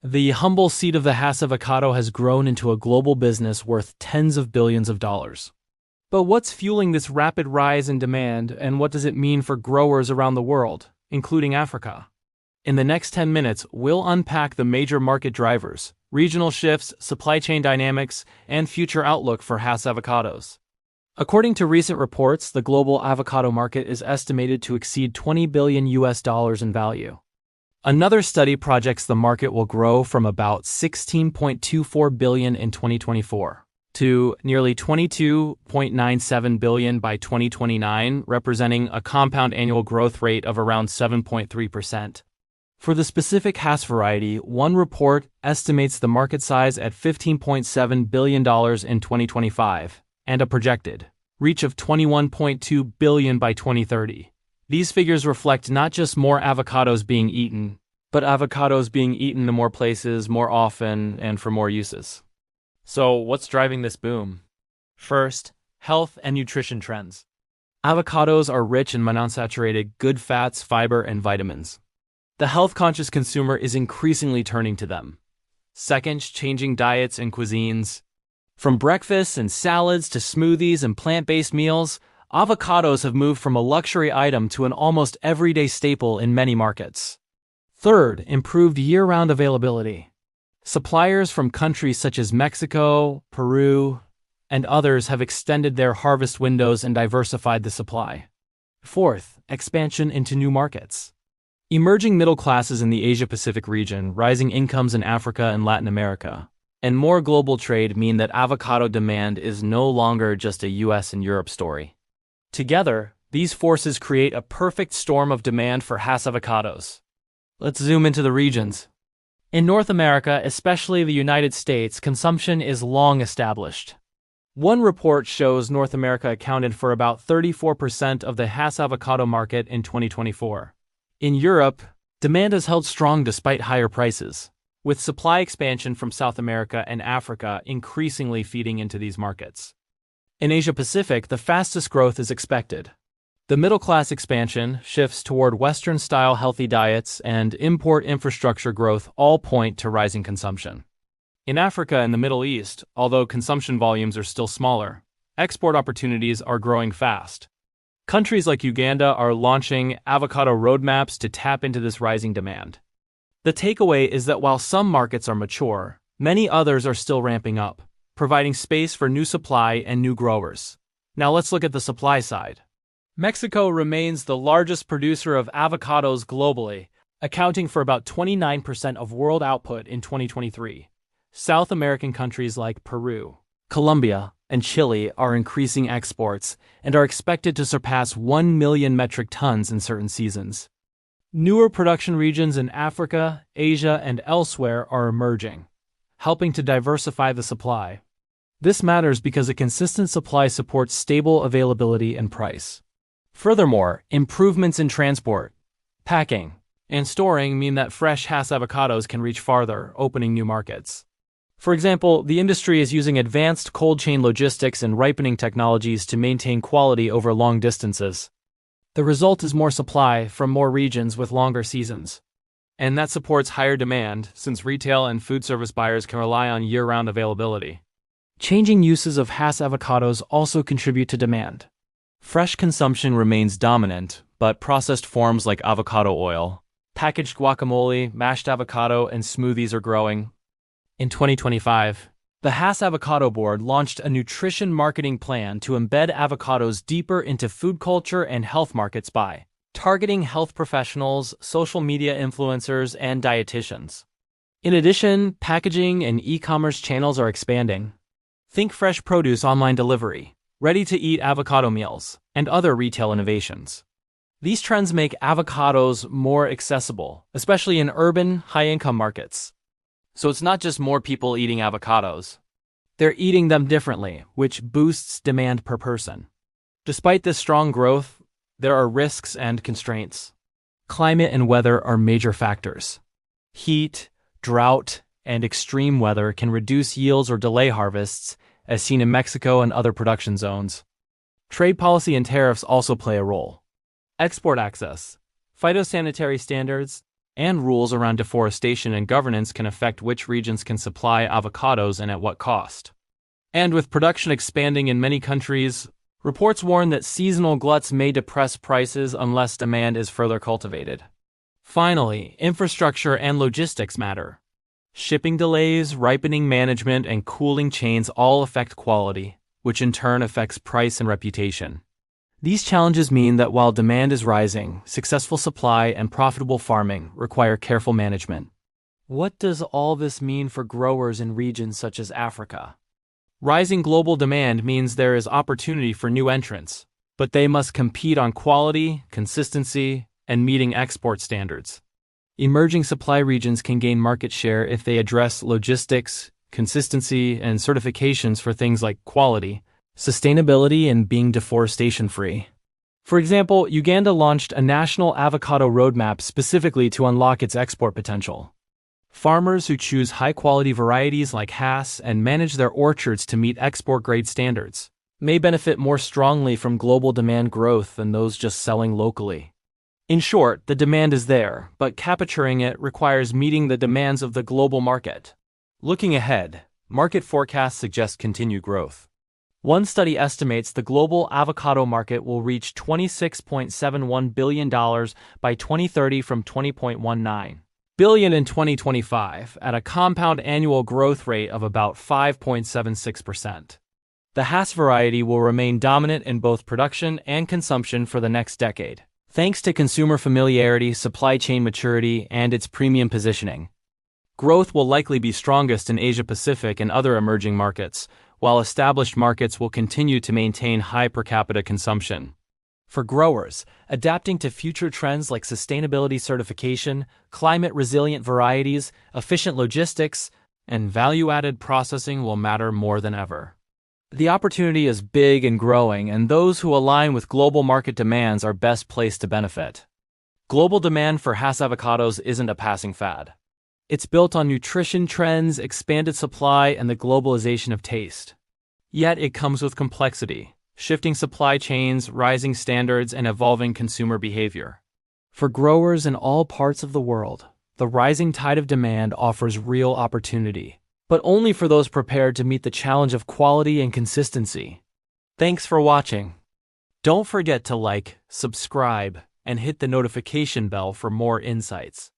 The humble seed of the Hass avocado has grown into a global business worth tens of billions of dollars. But what's fueling this rapid rise in demand, and what does it mean for growers around the world, including Africa? In the next 10 minutes, we'll unpack the major market drivers, regional shifts, supply chain dynamics, and future outlook for Hass avocados. According to recent reports, the global avocado market is estimated to exceed $20 billion in value. Another study projects the market will grow from about $16.24 billion in 2024 to nearly $22.97 billion by 2029, representing a compound annual growth rate of around 7.3%. For the specific Hass variety, one report estimates the market size at $15.7 billion in 2025 and a projected reach of $21.2 billion by 2030. These figures reflect not just more avocados being eaten, but avocados being eaten in more places, more often, and for more uses. So, what's driving this boom? First, health and nutrition trends. Avocados are rich in monounsaturated, good fats, fiber, and vitamins. The health-conscious consumer is increasingly turning to them. Second, changing diets and cuisines. From breakfasts and salads to smoothies and plant-based meals, avocados have moved from a luxury item to an almost everyday staple in many markets. Third, improved year-round availability. Suppliers from countries such as Mexico, Peru, and others have extended their harvest windows and diversified the supply. Fourth, expansion into new markets. Emerging middle classes in the Asia-Pacific region, rising incomes in Africa and Latin America, and more global trade mean that avocado demand is no longer just a US and Europe story. Together, these forces create a perfect storm of demand for Hass avocados. Let's zoom into the regions. In North America, especially the United States, consumption is long established. One report shows North America accounted for about 34% of the Hass avocado market in 2024. In Europe, demand has held strong despite higher prices, with supply expansion from South America and Africa increasingly feeding into these markets. In Asia-Pacific, the fastest growth is expected. The middle-class expansion, shifts toward Western-style healthy diets, and import infrastructure growth all point to rising consumption. In Africa and the Middle East, although consumption volumes are still smaller, export opportunities are growing fast. Countries like Uganda are launching avocado roadmaps to tap into this rising demand. The takeaway is that while some markets are mature, many others are still ramping up, providing space for new supply and new growers. Now let's look at the supply side. Mexico remains the largest producer of avocados globally, accounting for about 29% of world output in 2023. South American countries like Peru, Colombia, and Chile are increasing exports and are expected to surpass 1 million metric tons in certain seasons. Newer production regions in Africa, Asia, and elsewhere are emerging, helping to diversify the supply. This matters because a consistent supply supports stable availability and price. Furthermore, improvements in transport, packing, and storing mean that fresh Hass avocados can reach farther, opening new markets. For example, the industry is using advanced cold chain logistics and ripening technologies to maintain quality over long distances. The result is more supply from more regions with longer seasons. And that supports higher demand, since retail and food service buyers can rely on year-round availability. Changing uses of Hass avocados also contribute to demand. Fresh consumption remains dominant, but processed forms like avocado oil, packaged guacamole, mashed avocado, and smoothies are growing. In 2025, the Hass Avocado Board launched a nutrition marketing plan to embed avocados deeper into food culture and health markets by targeting health professionals, social media influencers, and dietitians. In addition, packaging and e-commerce channels are expanding. Think fresh produce online delivery, ready-to-eat avocado meals, and other retail innovations. These trends make avocados more accessible, especially in urban, high-income markets. So it's not just more people eating avocados. They're eating them differently, which boosts demand per person. Despite this strong growth, there are risks and constraints. Climate and weather are major factors. Heat, drought, and extreme weather can reduce yields or delay harvests, as seen in Mexico and other production zones. Trade policy and tariffs also play a role. Export access, phytosanitary standards, And rules around deforestation and governance can affect which regions can supply avocados and at what cost. And with production expanding in many countries, reports warn that seasonal gluts may depress prices unless demand is further cultivated. Finally, infrastructure and logistics matter. Shipping delays, ripening management, and cooling chains all affect quality, which in turn affects price and reputation. These challenges mean that while demand is rising, successful supply and profitable farming require careful management. What does all this mean for growers in regions such as Africa? Rising global demand means there is opportunity for new entrants, but they must compete on quality, consistency, and meeting export standards. Emerging supply regions can gain market share if they address logistics, consistency, and certifications for things like quality, sustainability, and being deforestation-free. For example, Uganda launched a national avocado roadmap specifically to unlock its export potential. Farmers who choose high-quality varieties like Hass and manage their orchards to meet export-grade standards may benefit more strongly from global demand growth than those just selling locally. In short, the demand is there, but capturing it requires meeting the demands of the global market. Looking ahead, market forecasts suggest continued growth. One study estimates the global avocado market will reach $26.71 billion by 2030 from $20.19 billion in 2025 at a compound annual growth rate of about 5.76%. The Hass variety will remain dominant in both production and consumption for the next decade, thanks to consumer familiarity, supply chain maturity, and its premium positioning. Growth will likely be strongest in Asia-Pacific and other emerging markets, while established markets will continue to maintain high per capita consumption. For growers, adapting to future trends like sustainability certification, climate-resilient varieties, efficient logistics, and value-added processing will matter more than ever. The opportunity is big and growing, and those who align with global market demands are best placed to benefit. Global demand for Hass avocados isn't a passing fad. It's built on nutrition trends, expanded supply, and the globalization of taste. Yet it comes with complexity, shifting supply chains, rising standards, and evolving consumer behavior. For growers in all parts of the world, the rising tide of demand offers real opportunity, but only for those prepared to meet the challenge of quality and consistency. Thanks for watching. Don't forget to like, subscribe, and hit the notification bell for more insights.